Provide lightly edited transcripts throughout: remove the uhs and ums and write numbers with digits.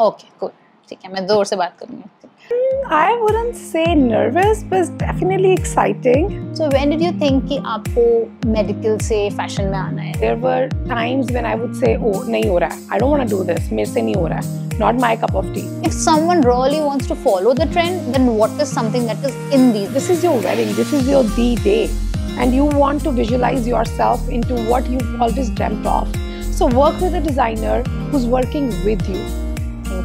Okay cool, ठीक है, मैं जोर से बात करूंगी. I wouldn't say nervous, but definitely exciting. So when did you think कि आपको medical से fashion में आना है? There were times when I would say, "Oh, नहीं हो रहा है. I don't want to do this. मेरे से नहीं हो रहा है. Not my cup of tea." If someone really wants to follow the trend, then what is something that is in these? This is your wedding. This is your the day, and you want to visualize yourself into what you've always dreamt of. So work with a designer who's working with you.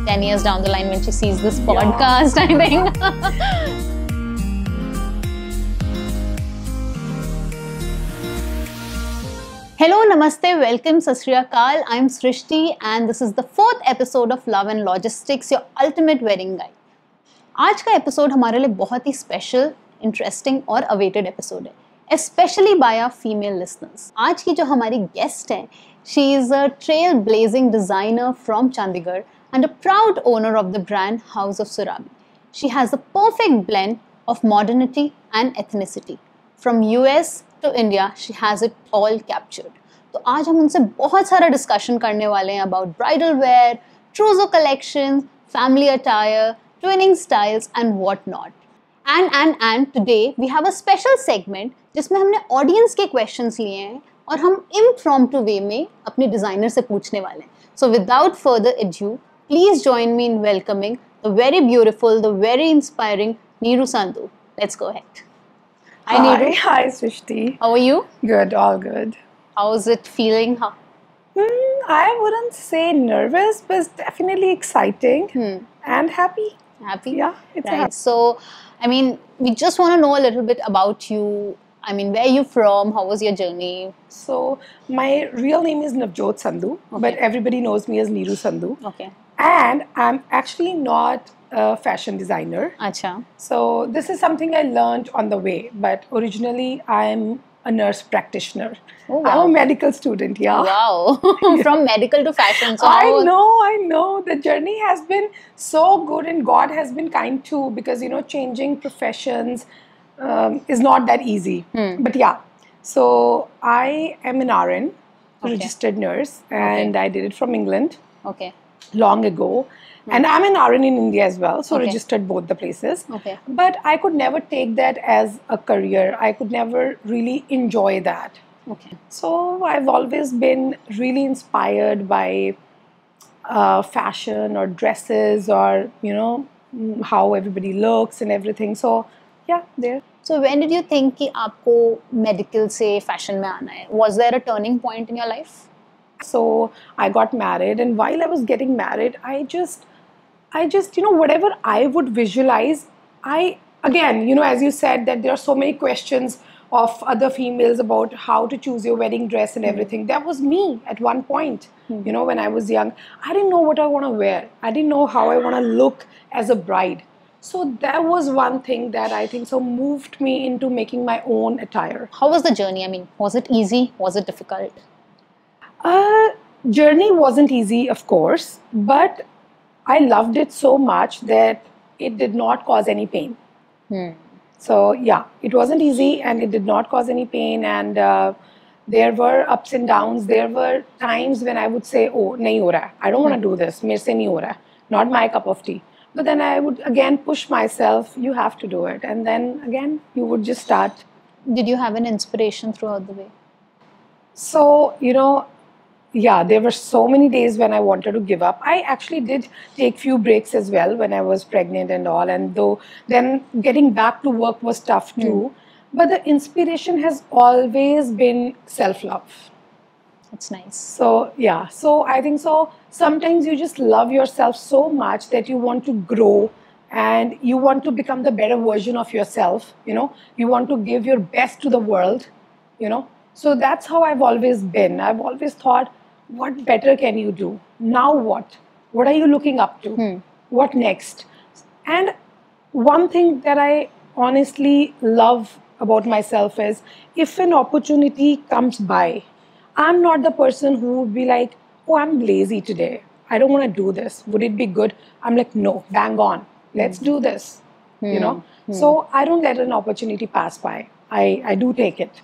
10 years down the line when she sees this podcast, I think. Hello, namaste, welcome, sat shri akal. I'm Srishti and this is the 4th episode of Love and Logistics, your ultimate wedding guide. आज का episode हमारे लिए बहुत ही special, interesting और awaited episode है, especially by our female listeners. आज की जो हमारी गेस्ट है, she is a trailblazing designer from Chandigarh and a proud owner of the brand House of Surabhi. She has a perfect blend of modernity and ethnicity. From US to India, she has it all captured. तो आज हम उनसे बहुत सारा discussion करने वाले हैं about bridal wear, trousseau collections, family attire, twinning styles and what not. And today we have a special segment जिसमें हमने ऑडियंस के क्वेश्चंस लिए हैं और हम impromptu way में अपने डिजाइनर से पूछने वाले हैं. So without further ado, please join me in welcoming the very beautiful, the very inspiring Neeru Sandhu. Let's go ahead. Hi Neeru. Hi, Srishti. How are you? Good, all good. How's it feeling? I wouldn't say nervous, but definitely exciting and happy. Happy? Yeah, it's right. happy. So, I mean, we just want to know a little bit about you. I mean, where are you from? How was your journey? So my real name is Navjot Sandhu, but everybody knows me as Neeru Sandhu. Okay. And I'm actually not a fashion designer. Acha. So this is something I learned on the way, but originally I'm a nurse practitioner. Oh, wow. I'm a medical student, yeah. Wow. From medical to fashion. So I know. The journey has been so good and God has been kind too, because, you know, changing professions is not that easy. But yeah, so I am an RN, registered nurse, and I did it from England Okay. long ago. And I'm an RN in India as well, so registered both the places. Okay. But I could never take that as a career. I could never really enjoy that. Okay. So I've always been really inspired by fashion or dresses or, you know, how everybody looks and everything. So yeah, there. So when did you think कि आपको medical से fashion में आना है? Was there a turning point in your life? So I got married, and while I was getting married, I just, you know, whatever I would visualize, again, you know, as you said, that there are so many questions of other females about how to choose your wedding dress and everything. That was me at one point, you know, when I was young. I didn't know what I want to wear. I didn't know how I want to look as a bride. So that was one thing that I think so moved me into making my own attire. How was the journey? I mean, was it easy? Was it difficult? Journey wasn't easy, of course, but I loved it so much that it did not cause any pain. So yeah, it wasn't easy and it did not cause any pain, and there were ups and downs. There were times when I would say, "Oh, nahi ho raha hai. I don't want to do this. Mere se nahi ho raha hai. Not my cup of tea." But then I would again push myself. You have to do it, and then again you would just start. Did you have an inspiration throughout the way? So, you know, yeah, there were so many days when I wanted to give up. I actually did take few breaks as well when I was pregnant and all, and though then getting back to work was tough too. But the inspiration has always been self-love. That's nice. So yeah, so I think so sometimes you just love yourself so much that you want to grow and you want to become the better version of yourself, you know. You want to give your best to the world, you know. So that's how I've always been. I've always thought, what better can you do? Now what? What are you looking up to? What next? And one thing that I honestly love about myself is, if an opportunity comes by, I'm not the person who would be like, "Oh, I'm lazy today. I don't want to do this. Would it be good?" I'm like, "No, bang on. Let's do this." You know? So I don't let an opportunity pass by. I do take it.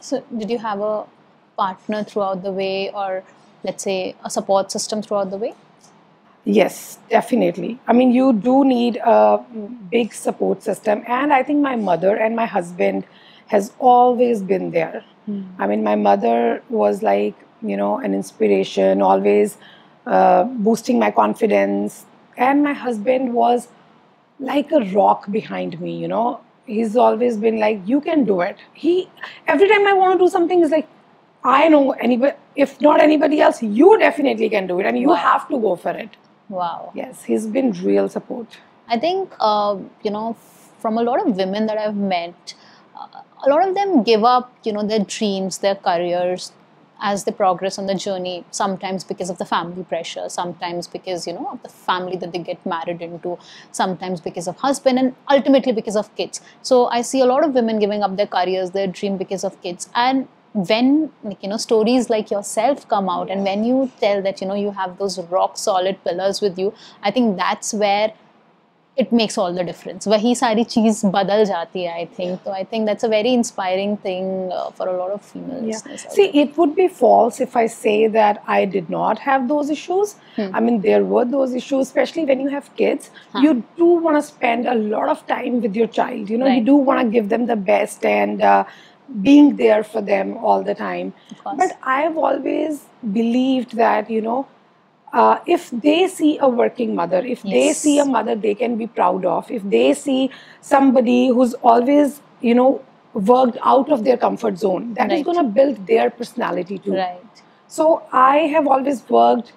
So did you have a partner throughout the way, or let's say a support system throughout the way? Yes, definitely. I mean, you do need a big support system, and I think my mother and my husband has always been there. I mean, my mother was like, an inspiration, always boosting my confidence, and my husband was like a rock behind me. He's always been like, you can do it. Every time I want to do something, he's like, I know anybody, if not anybody else, you definitely can do it, and you Wow. have to go for it. Wow. Yes, he's been real support. I think, from a lot of women that I've met, a lot of them give up, their dreams, their careers as they progress on the journey, sometimes because of the family pressure, sometimes because, of the family that they get married into, sometimes because of husband, and ultimately because of kids. So I see a lot of women giving up their careers, their dream because of kids. And when stories like yourself come out, and when you tell that you have those rock solid pillars with you, I think that's where it makes all the difference. वही सारी चीज बदल जाती है, I think. So I think that's a very inspiring thing for a lot of female listeners. See, it would be false if I say that I did not have those issues. I mean, there were those issues, especially when you have kids. You do want to spend a lot of time with your child. You Right. do want to give them the best and being there for them all the time. Of course. But I've always believed that, if they see a working mother, if they Yes. see a mother they can be proud of, if they see somebody who's always, worked out of their comfort zone, that is Right. going to build their personality too. Right. So I have always worked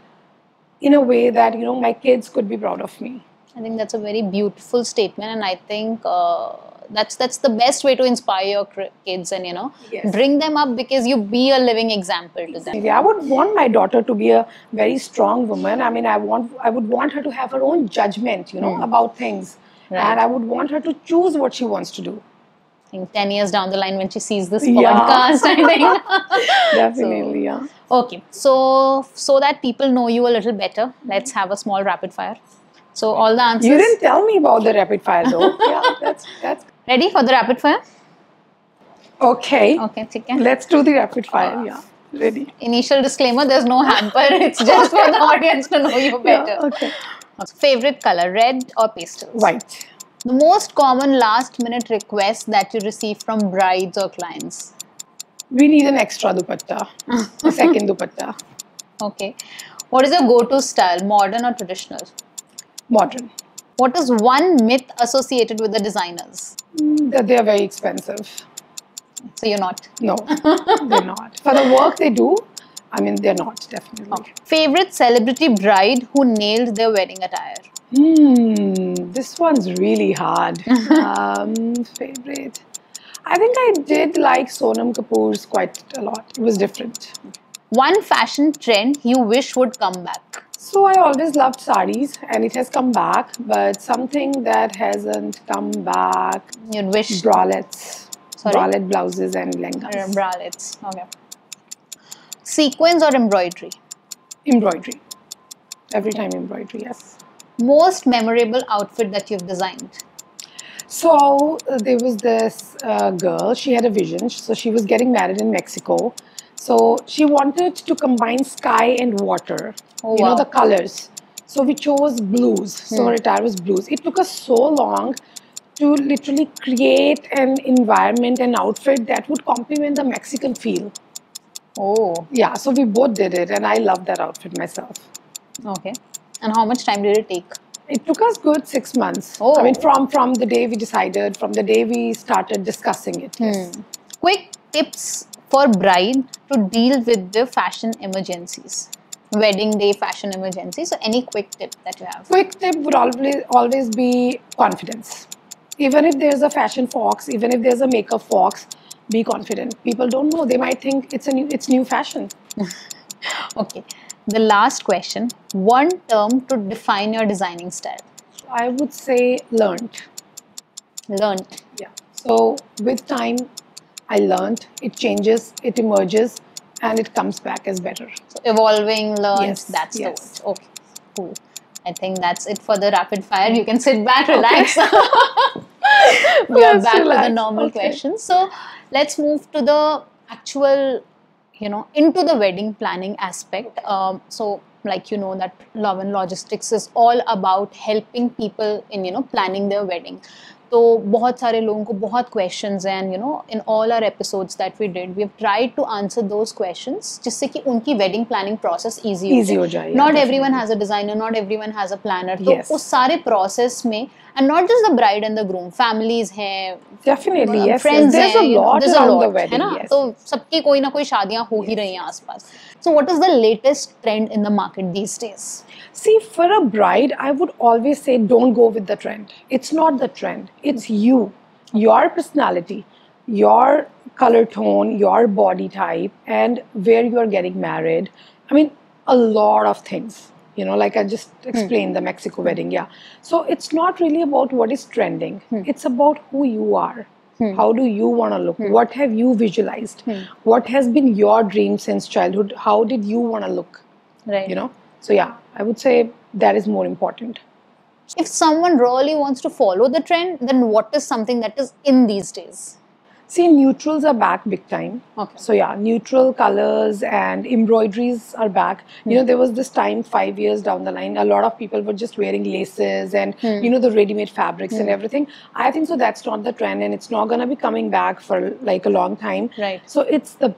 in a way that, my kids could be proud of me. I think that's a very beautiful statement, and I think that's the best way to inspire your kids, and Yes. bring them up, because you be a living example to them. I would want my daughter to be a very strong woman. I mean, I would want her to have her own judgment, about things. Right. And I would want her to choose what she wants to do. I think 10 years down the line, when she sees this Yeah. podcast, I think. Definitely, yeah. Okay, so that people know you a little better, let's have a small rapid fire. So all the answers. You didn't tell me about the rapid fire though. Yeah, that's Ready for the rapid fire? okay. Okay, ठीक है. Let's do the rapid fire. Yeah, ready. Initial disclaimer: there's no hamper. It's just for the audience to know you better. Yeah, okay. Favorite color: red or pastels? White. The most common last-minute request that you receive from brides or clients? We need an extra dupatta, a second dupatta. Okay. What is your go-to style, modern or traditional? Modern. What is one myth associated with the designers? That they are very expensive. So you're not. No, they're not. For the work they do, I mean, they're not, definitely. Okay. Favorite celebrity bride who nailed their wedding attire? This one's really hard. Favorite. I think I did like Sonam Kapoor's quite a lot. It was different. One fashion trend you wish would come back? So I always loved saris and it has come back, but something that hasn't come back, You'd wish. bralettes. Sorry? Bralette blouses and lehengas. Bralettes. Okay. Sequins or embroidery? Embroidery. Every time embroidery, yes. Most memorable outfit that you've designed? So there was this girl, she had a vision. So she was getting married in Mexico. So she wanted to combine sky and water, Oh, you know, wow. the colors. So we chose blues. So her attire was blues. It took us so long to literally create an environment, an outfit that would complement the Mexican feel. Oh, Yeah, so we both did it and I loved that outfit myself. okay. And how much time did it take? It took us good 6 months. Oh. I mean, from the day we decided, from the day we started discussing it. Yes. Quick tips for bride to deal with the fashion emergencies. Wedding day fashion emergency. So any quick tip that you have? Quick tip would always be confidence. Even if there's a fashion fox, even if there's a makeup fox, be confident. People don't know. They might think it's new fashion. Okay. The last question. One term to define your designing style. I would say learned. Learned. Yeah. So with time, I learned. It changes, it emerges, and it comes back as better. So evolving, learned, Yes, that's yes. the word. Okay, cool. I think that's it for the rapid fire. You can sit back, relax. We are Let's back to the relax. normal Okay. questions. So let's move to the actual, into the wedding planning aspect. So like that Love and Logistics is all about helping people in planning their wedding. तो बहुत सारे लोगों को बहुत questions हैं, and in all our episodes that we did, we have tried to answer those questions जिससे कि उनकी wedding planning process easy हो जाए. Not everyone has a designer, not everyone has a planner. तो Yes. उस सारे process में, and not just the bride and the groom, families हैं, Definitely, yes. friends There's a हैं, lot there's a around lot, the wedding. है ना? Yes. तो सबकी कोई ना कोई शादियाँ हो ही रही हैं आसपास. So what is the latest trend in the market these days? See, for a bride, I would always say don't go with the trend. It's not the trend. It's you, your personality, your color tone, your body type, and where you are getting married. I mean, a lot of things. Like I just explained the Mexico wedding, yeah. So it's not really about what is trending. It's about who you are. How do you want to look? What have you visualized? What has been your dream since childhood? How did you want to look? Right. So yeah, I would say that is more important. If someone really wants to follow the trend, then what is something that is in these days? See, neutrals are back big time. Okay. So yeah, neutral colors and embroideries are back. There was this time 5 years down the line, a lot of people were just wearing laces and the ready-made fabrics and everything. I think so that's not the trend, and it's not going to be coming back for like a long time. Right. So it's the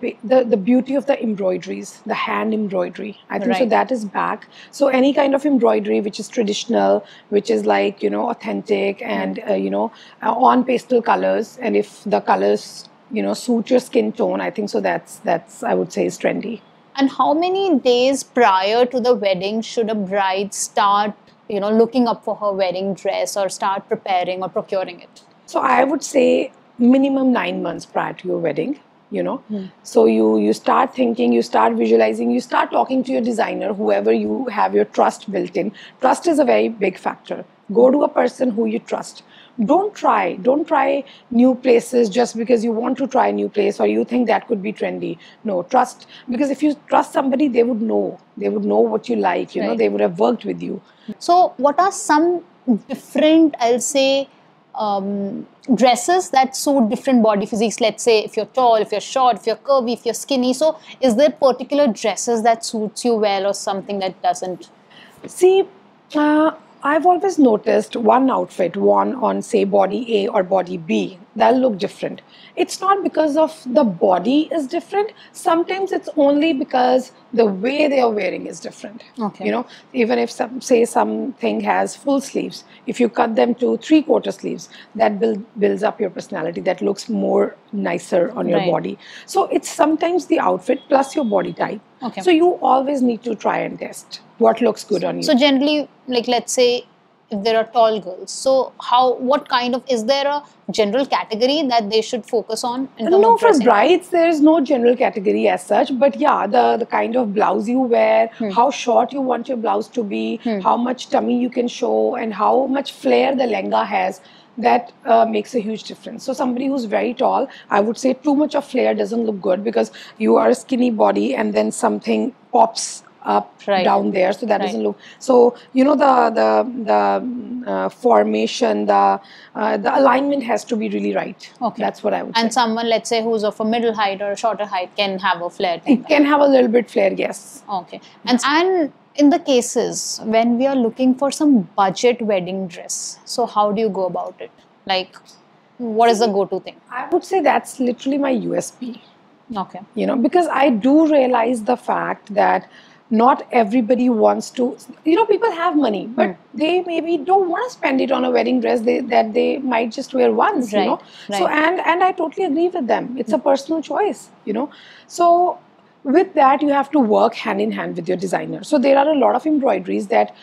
beauty of the embroideries, the hand embroidery. I think so that is back. So any kind of embroidery which is traditional, which is like authentic and on pastel colors, and if the colors suit your skin tone, I think so that's I would say is trendy. And how many days prior to the wedding should a bride start looking up for her wedding dress, or start preparing or procuring it? So I would say minimum 9 months prior to your wedding. So you start thinking, you start visualizing, you start talking to your designer, whoever you have your trust built in. Trust is a very big factor. Go to a person who you trust. Don't try new places just because you want to try a new place or you think that could be trendy. No, trust, because if you trust somebody, they would know what you like, they would have worked with you. So what are some different, I'll say, dresses that suit different body physiques? Let's say if you're tall, if you're short, if you're curvy, if you're skinny. So is there particular dresses that suits you well or something that doesn't? See, I've always noticed one outfit worn on, say, body A or body B, that'll look different. It's not because of the body is different. Sometimes it's only because the way they are wearing is different. Okay. Even if something has full sleeves, if you cut them to 3/4 sleeves, that builds up your personality. That looks more nicer on your body. So it's sometimes the outfit plus your body type. Okay. So you always need to try and test what looks good on you. So generally, like let's say if there are tall girls, so is there a general category that they should focus on in terms No, of for dressing? brides, there is no general category as such. But yeah, the kind of blouse you wear, how short you want your blouse to be, how much tummy you can show, and how much flare the lehenga has, that makes a huge difference. So somebody who's very tall, I would say too much of flare doesn't look good, because you are a skinny body and then something pops up down there, so that doesn't look. So the formation, the alignment has to be really right. Okay, that's what I would say. And someone, let's say, who's of a middle height or a shorter height can have a flare. It can have a little bit flare, yes. Okay, and in the cases when we are looking for some budget wedding dress, so how do you go about it? Like, what is the go-to thing? I would say that's literally my USP. Okay. Because I do realize the fact that not everybody wants to, people have money, but they maybe don't want to spend it on a wedding dress that they might just wear once, So, and I totally agree with them. It's a personal choice, So with that, you have to work hand in hand with your designer. So there are a lot of embroideries that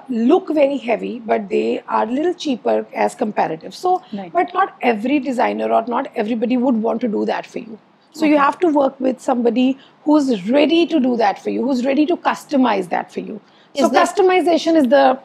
look very heavy, but they are a little cheaper as comparative. So, but not every designer or not everybody would want to do that for you. So you have to work with somebody who's ready to do that for you, who's ready to customize that for you. So customization is the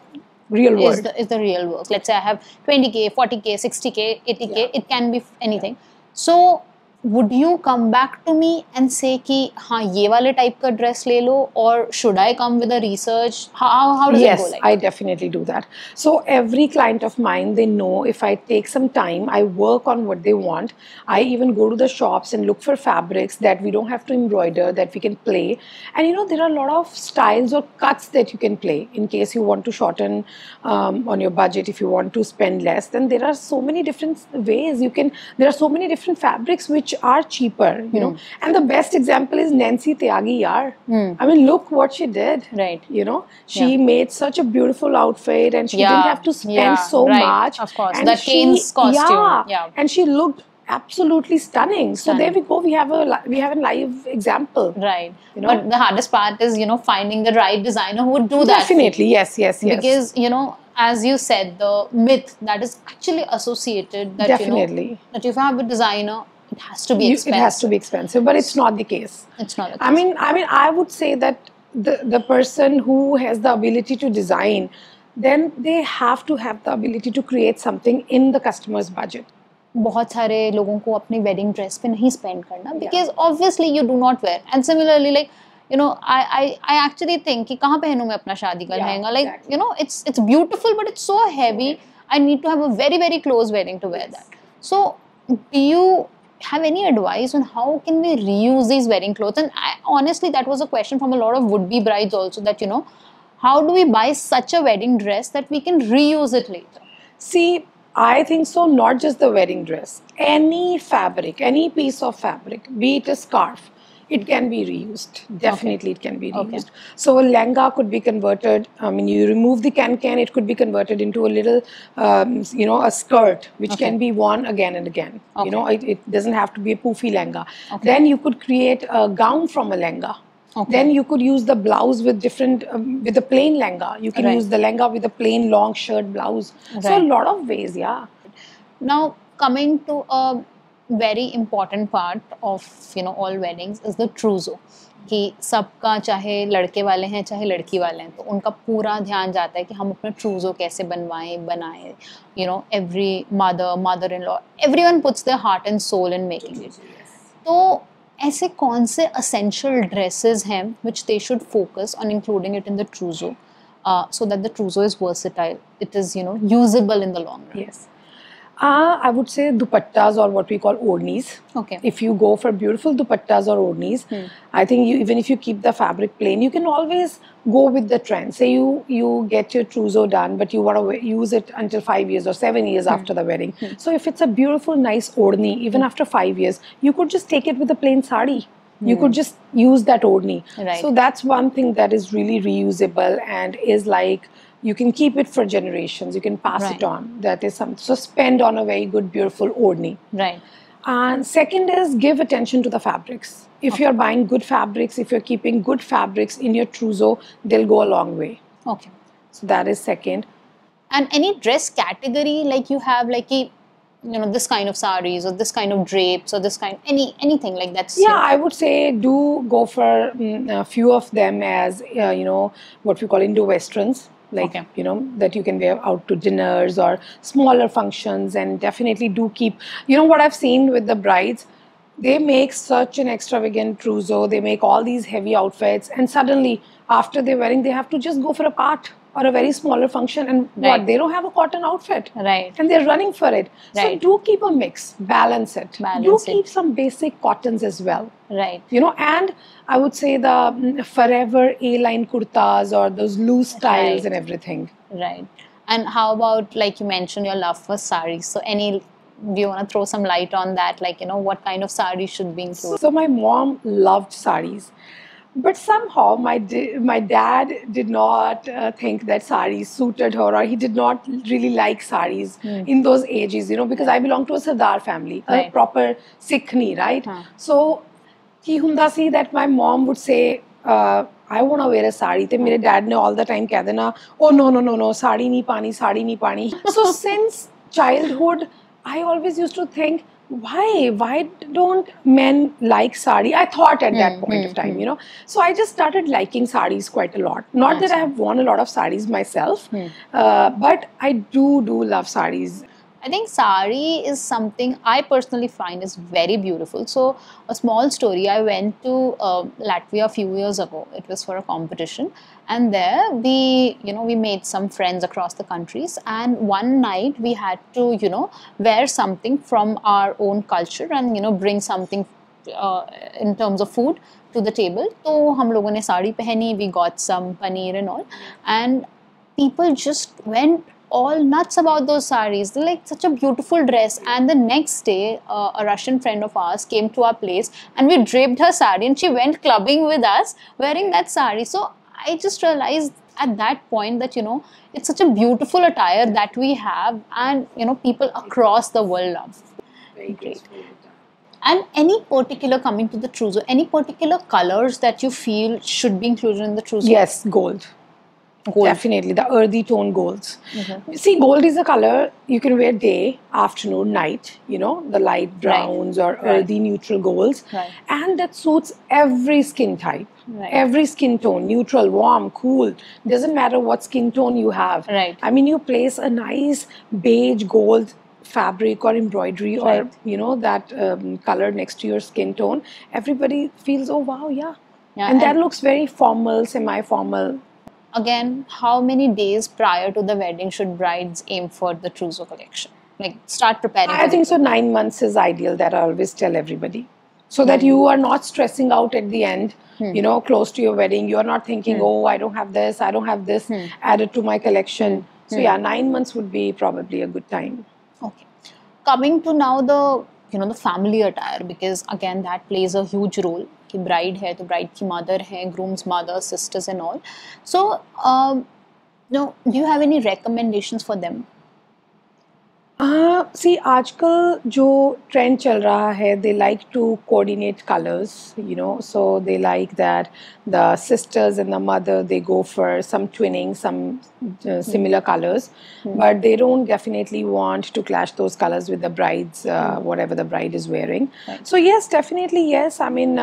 real work. Is the real work. Let's say I have 20K, 40K, 60K, 80K. It can be anything. So would you come back to me and say कि हाँ ये वाले type का dress ले लो, or should I come with a research? How does it go Yes, like? I definitely do that. So every client of mine, they know if I take some time, I work on what they want. I even go to the shops and look for fabrics that we don't have to embroider, that we can play. And you know, there are a lot of styles or cuts that you can play in case you want to shorten on your budget. If you want to spend less, then there are so many different ways you can. There are so many different fabrics which are cheaper, you know. And the best example is Nancy Tyagi, yaar. I mean, look what she did. Right. You know, she made such a beautiful outfit, and she didn't have to spend yeah, so right, much. of course. And The Kane's costume. Yeah. and she looked absolutely stunning. So there we go. We have a live example. Right. You know? But the hardest part is, you know, finding the right designer who would do that. Definitely, yes. Because, you know, as you said, the myth that is actually associated that, Definitely. you know, that if you have a designer, it has to be expensive. It has to be expensive, but it's not the case. It's not the case. I mean, I would say that the person who has the ability to design, then they have to have the ability to create something in the customer's budget. बहुत सारे लोगों को अपनी wedding dress पे नहीं spend करना, because obviously you do not wear, and similarly, like, you know, I actually think कि कहाँ पहनूं मैं अपना शादी का lehenga, like, you know, it's beautiful but it's so heavy. I need to have a very, very close wedding to wear that. So do you have any advice on how can we reuse these wedding clothes? And honestly, that was a question from a lot of would-be brides also, that, you know, how do we buy such a wedding dress that we can reuse it later? See, I think so, not just the wedding dress. Any fabric, any piece of fabric, be it a scarf, it can be reused. Definitely it can be reused. So a lehenga could be converted. I mean, you remove the can, it could be converted into a little, you know, a skirt, which can be worn again and again. You know, it doesn't have to be a poofy lehenga. Then you could create a gown from a lehenga. Then you could use the blouse with different, with a plain lehenga. You can use the lehenga with a plain long shirt blouse. So a lot of ways, yeah. Now, coming to a very important part of, you know, all weddings is the trousseau. कि सबका चाहे लड़के वाले हैं चाहे लड़की वाले हैं, तो उनका पूरा ध्यान जाता है कि हम अपना trousseau कैसे बनाएं. You know, every mother-in-law, everyone puts their heart and soul in making it. तो ऐसे कौन से essential dresses हैं which they should focus on including it in the trousseau, so that the trousseau is versatile, it is, you know, usable in the long run? Yes. I would say dupattas, or what we call odnis. Okay. If you go for beautiful dupattas or odnis, I think even if you keep the fabric plain, you can always go with the trend. Say you get your trousseau done, but you want to use it until 5 years or 7 years after the wedding. So if it's a beautiful, nice odni, even after 5 years, you could just take it with a plain sari. You could just use that odni. Right. So that's one thing that is really reusable and is like, you can keep it for generations. You can pass it on. That is something. So spend on a very good, beautiful odni. Right. And second is give attention to the fabrics. If you're buying good fabrics, if you're keeping good fabrics in your trousseau, they'll go a long way. Okay. So that is second. And any dress category, like you have, like, you know, this kind of saris or this kind of drapes or this kind, anything like that? Yeah, I would say do go for a few of them as, you know, what we call Indo-Westerns. Like, you know, that you can wear out to dinners or smaller functions, and definitely do keep, you know, what I've seen with the brides, they make such an extravagant trousseau, they make all these heavy outfits, and suddenly after their wedding, they have to just go for a part or a very smaller function, and what, they don't have a cotton outfit. Right. And they're running for it. So do keep a mix, balance it. Do keep some basic cottons as well. Right. You know, and I would say the forever A-line kurtas or those loose styles and everything. Right. And how about, like you mentioned, your love for saris? So do you want to throw some light on that? Like, you know, what kind of saris should be included? So my mom loved saris. But somehow my dad did not think that saris suited her, or he did not really like saris in those ages, you know, because I belong to a Sardar family, a proper Sikhni, right? So he hunda si that my mom would say, I want to wear a sari. Te mere dad ne all the time keh dena, oh no, sari nahi pani. So since childhood, I always used to think, why don't men like sari? I thought at that point of time, you know. So I just started liking saris quite a lot. Not that I have worn a lot of saris myself, but I do love saris. I think sari is something I personally find is very beautiful. So a small story, I went to Latvia a few years ago. It was for a competition, and there we made some friends across the countries, and one night we had to wear something from our own culture and bring something in terms of food to the table. तो हम लोगों ने साड़ी पहनी, we got some paneer and all, and people just went all nuts about those saris. They're like such a beautiful dress. And the next day, a Russian friend of ours came to our place and we draped her sari and she went clubbing with us wearing that sari. So I just realized at that point that it's such a beautiful attire that we have, and people across the world love. Very Great. And any particular, coming to the trousseau, any particular colors that you feel should be included in the trousseau? Yes, gold. Gold. Definitely, the earthy tone golds. Mm-hmm. You see, gold is a color you can wear day, afternoon, night, the light browns or earthy neutral golds. Right. And that suits every skin type, every skin tone, neutral, warm, cool. Doesn't matter what skin tone you have. Right. I mean, you place a nice beige gold fabric or embroidery or, that color next to your skin tone. Everybody feels, oh, wow, yeah. And that looks very formal, semi-formal. Again, how many days prior to the wedding should brides aim for the trousseau collection? Like start preparing. I think so 9 months is ideal, that I always tell everybody. So that you are not stressing out at the end, close to your wedding. You are not thinking, oh, I don't have this, added to my collection. So yeah, 9 months would be probably a good time. Okay. Coming to now the the family attire, because again that plays a huge role. कि bride है तो bride की mother है, groom's mother, sisters and all. So do you have any recommendations for them? See, आजकल जो trend चल रहा है, they like to coordinate colors, so they like that the sisters and the mother, they go for some twinning, some similar colors, but they don't definitely want to clash those colors with the bride's, whatever the bride is wearing. Right. So yes, definitely yes. I mean,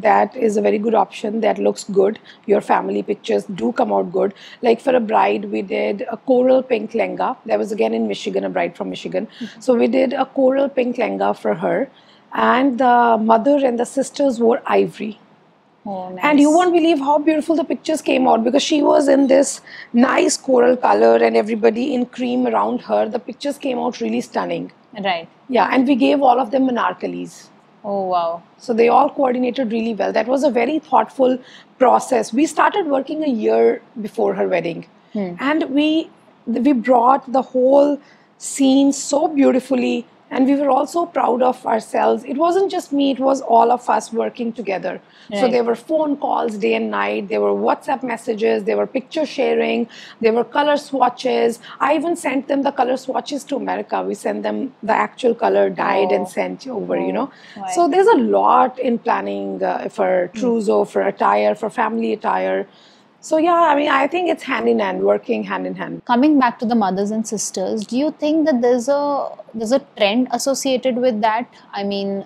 that is a very good option. That looks good. Your family pictures do come out good. Like for a bride, we did a coral pink lehenga. That was again in Michigan, a bride from Michigan. So we did a coral pink lehenga for her, and the mother and the sisters wore ivory. Oh, nice. And you won't believe how beautiful the pictures came out, because she was in this nice coral color and everybody in cream around her. The pictures came out really stunning. Right. Yeah, and we gave all of them anarkalis. Oh, wow. So they all coordinated really well. That was a very thoughtful process. We started working a year before her wedding. And we brought the whole scene so beautifully, and we were also proud of ourselves. It wasn't just me, it was all of us working together. Right. So there were phone calls day and night, there were WhatsApp messages, there were picture sharing, there were color swatches. I even sent them the color swatches to America. We sent them the actual color dyed and sent over, Right. So there's a lot in planning for trousseau, for attire, for family attire. So yeah, I mean, I think it's hand in hand, working hand in hand. Coming back to the mothers and sisters, do you think that there's a trend associated with that? I mean,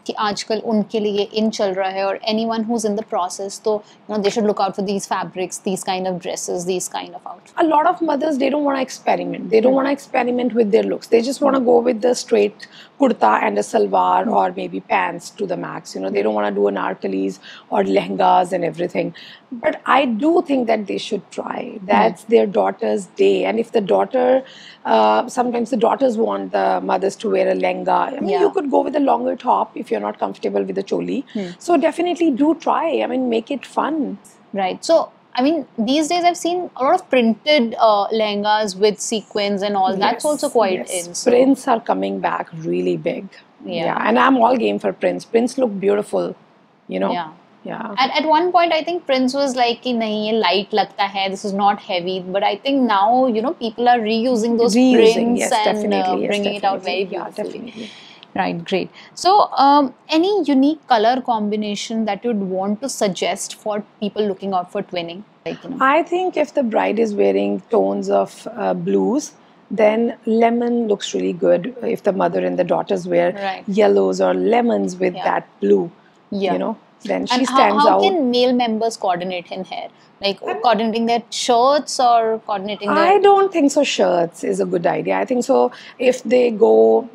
कि आजकल उनके लिए इन चल रहा है, or anyone who's in the process, तो they should look out for these fabrics, these kind of dresses, these kind of outfits. A lot of mothers, they don't want to experiment. They don't want to experiment with their looks. They just want to go with the straight kurta and a salwar or maybe pants to the max. They don't want to do anarkalis or lehengas and everything. But I do think that they should try. That's their daughter's day. And if the daughter, sometimes the daughters want the mothers to wear a lehenga. I mean, you could go with a longer top if you're not comfortable with the choli. So definitely do try. I mean, make it fun. Right. So, I mean, these days I've seen a lot of printed lehengas with sequins and all. That's also quite in. So. Prints are coming back really big. Yeah. And I'm all game for prints. Prints look beautiful, Yeah. Yeah. At one point, I think Prince was like, कि नहीं ये light लगता है, this is not heavy. But I think now, people are reusing those prints and bringing it out very beautifully. Yeah, definitely. Right, great. So, any unique color combination that you'd want to suggest for people looking out for twinning? I think if the bride is wearing tones of blues, then lemon looks really good. If the mother and the daughters wear yellows or lemons with that blue, then she And stands how out. can male members coordinate in hair? Like coordinating their shirts or coordinating their... I don't think so. Shirts is a good idea. I think so. If they go,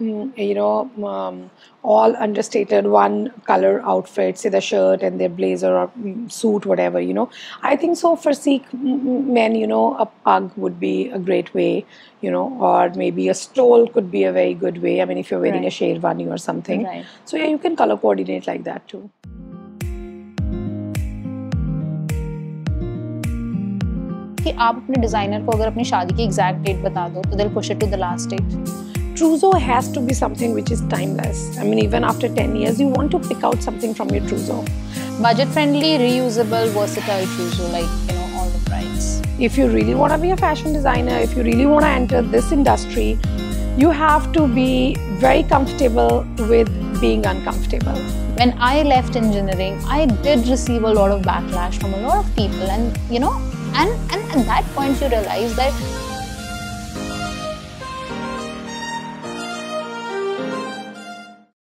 all understated, one color outfit, say the shirt and their blazer or suit, whatever, I think so. For Sikh men, a pug would be a great way, or maybe a stole could be a very good way. I mean, if you're wearing a sherwani or something. Right. So yeah, you can color coordinate like that too. कि आप अपने designer को अगर अपनी शादी की exact date बता दो तो they'll push it to the last date. Trousseau has to be something which is timeless. I mean, even after 10 years, you want to pick out something from your trousseau. Budget friendly, reusable, versatile trousseau, like all the brides. If you really want to be a fashion designer, if you really want to enter this industry, you have to be very comfortable with being uncomfortable. When I left engineering, I did receive a lot of backlash from a lot of people, and and at that point you realize that